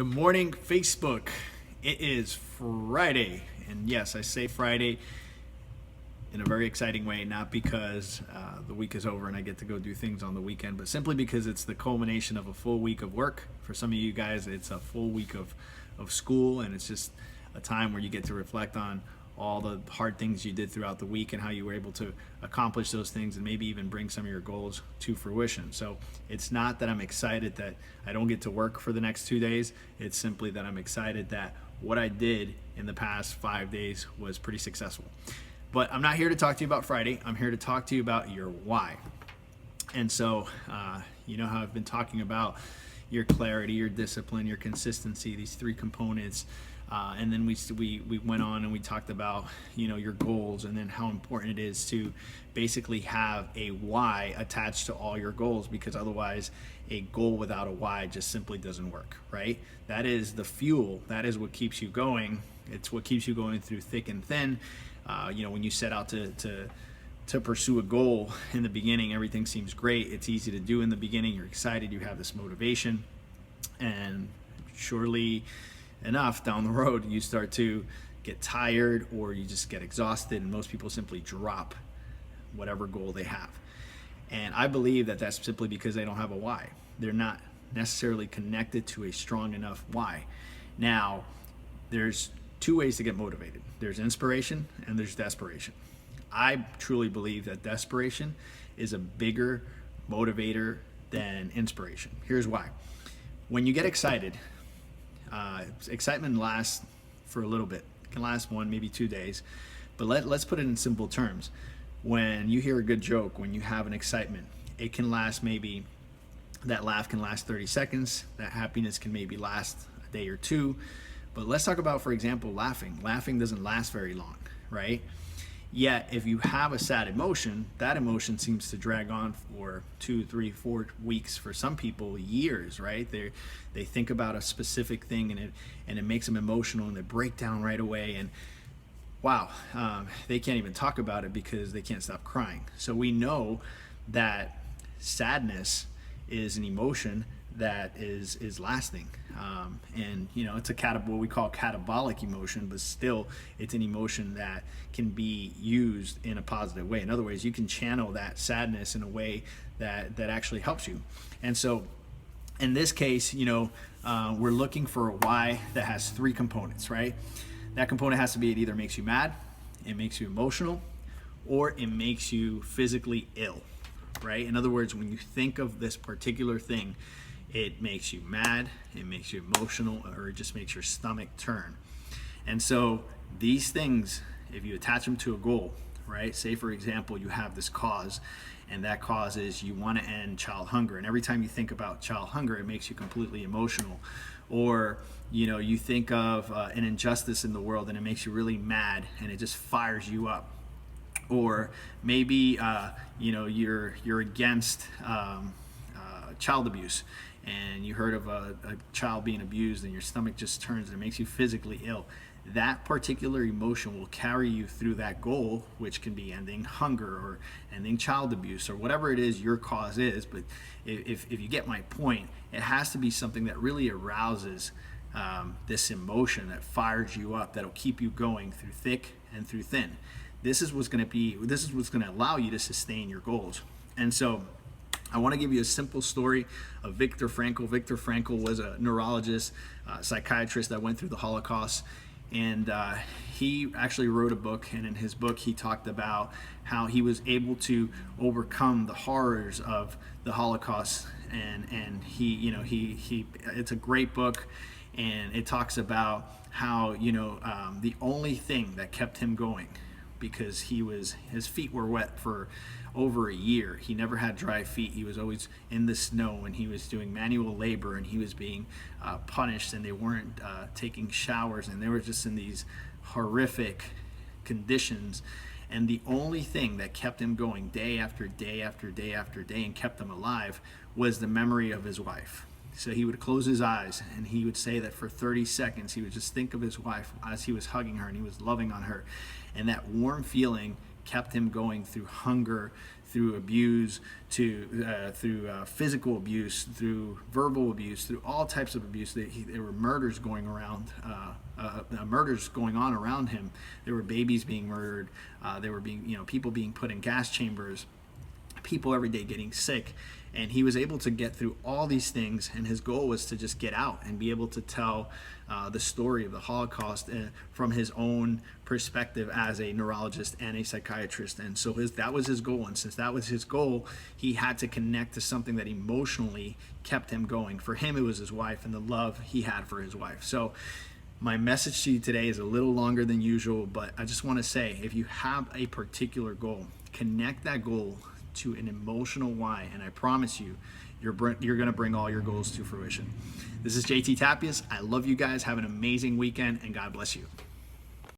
Good morning, Facebook. It is Friday, and yes, I say Friday in a very exciting way, not because the week is over and I get to go do things on the weekend, but simply because it's the culmination of a full week of work. For some of you guys, it's a full week of school, and it's just a time where you get to reflect on all the hard things you did throughout the week and how you were able to accomplish those things and maybe even bring some of your goals to fruition. So it's not that I'm excited that I don't get to work for the next 2 days. It's simply that I'm excited that what I did in the past 5 days was pretty successful. But I'm not here to talk to you about Friday. I'm here to talk to you about your why. And so, you know how I've been talking about your clarity, your discipline, your consistency, these three components. And then we went on and we talked about, your goals, and then how important it is to basically have a why attached to all your goals, because otherwise a goal without a why just simply doesn't work, right? That is the fuel. That is what keeps you going. It's what keeps you going through thick and thin. When you set out to pursue a goal in the beginning, everything seems great. It's easy to do in the beginning. You're excited. You have this motivation, and surely enough, down the road you start to get tired, or you just get exhausted, and most people simply drop whatever goal they have. And I believe that that's simply because they don't have a why. They're not necessarily connected to a strong enough why. Now, there's two ways to get motivated. There's inspiration and there's desperation. I truly believe that desperation is a bigger motivator than inspiration. Here's why. When you get excited, excitement lasts for a little bit. It can last 1, maybe 2 days. But let's put it in simple terms. When you hear a good joke, when you have an excitement, it can last that laugh can last 30 seconds. That happiness can maybe last a day or two. But let's talk about, for example, laughing. Laughing doesn't last very long, right? Yet, if you have a sad emotion, that emotion seems to drag on for 2, 3, 4 weeks. For some people, years, right? They think about a specific thing, and it makes them emotional, and they break down right away. And wow, they can't even talk about it because they can't stop crying. So we know that sadness is an emotion that is lasting, and it's what we call catabolic emotion, but still it's an emotion that can be used in a positive way. In other words, you can channel that sadness in a way that actually helps you. And so in this case, we're looking for a why that has 3 components, right? That component has to be, it either makes you mad, it makes you emotional, or it makes you physically ill, right? In other words, when you think of this particular thing, it makes you mad, it makes you emotional, or it just makes your stomach turn. And so these things, if you attach them to a goal, right? Say, for example, you have this cause, and that cause is you want to end child hunger. And every time you think about child hunger, it makes you completely emotional. Or, you think of an injustice in the world, and it makes you really mad, and it just fires you up. Or maybe, you're against child abuse, and you heard of a child being abused, and your stomach just turns and it makes you physically ill. That particular emotion will carry you through that goal, which can be ending hunger or ending child abuse or whatever it is your cause is. But if you get my point, it has to be something that really arouses this emotion, that fires you up, that'll keep you going through thick and through thin. This is what's going to allow you to sustain your goals. And so I want to give you a simple story of Viktor Frankl. Viktor Frankl was a neurologist, psychiatrist that went through the Holocaust. And he actually wrote a book, and in his book he talked about how he was able to overcome the horrors of the Holocaust. And he it's a great book, and it talks about how the only thing that kept him going, because his feet were wet for over a year. He never had dry feet. He was always in the snow, and he was doing manual labor, and he was being punished, and they weren't taking showers, and they were just in these horrific conditions. And the only thing that kept him going day after day after day after day and kept him alive was the memory of his wife. So he would close his eyes, and he would say that for 30 seconds he would just think of his wife as he was hugging her and he was loving on her. And that warm feeling kept him going through hunger, through abuse, through physical abuse, through verbal abuse, through all types of abuse. There were murders going around, murders going on around him. There were babies being murdered. There were people being put in gas chambers, people every day getting sick. And he was able to get through all these things, and his goal was to just get out and be able to tell the story of the Holocaust from his own perspective as a neurologist and a psychiatrist. And so that was his goal. And since that was his goal, he had to connect to something that emotionally kept him going. For him, it was his wife and the love he had for his wife. So my message to you today is a little longer than usual, but I just want to say, if you have a particular goal, connect that goal to an emotional why, and I promise you, you're going to bring all your goals to fruition. This is JT Tapias. I love you guys. Have an amazing weekend, and God bless you.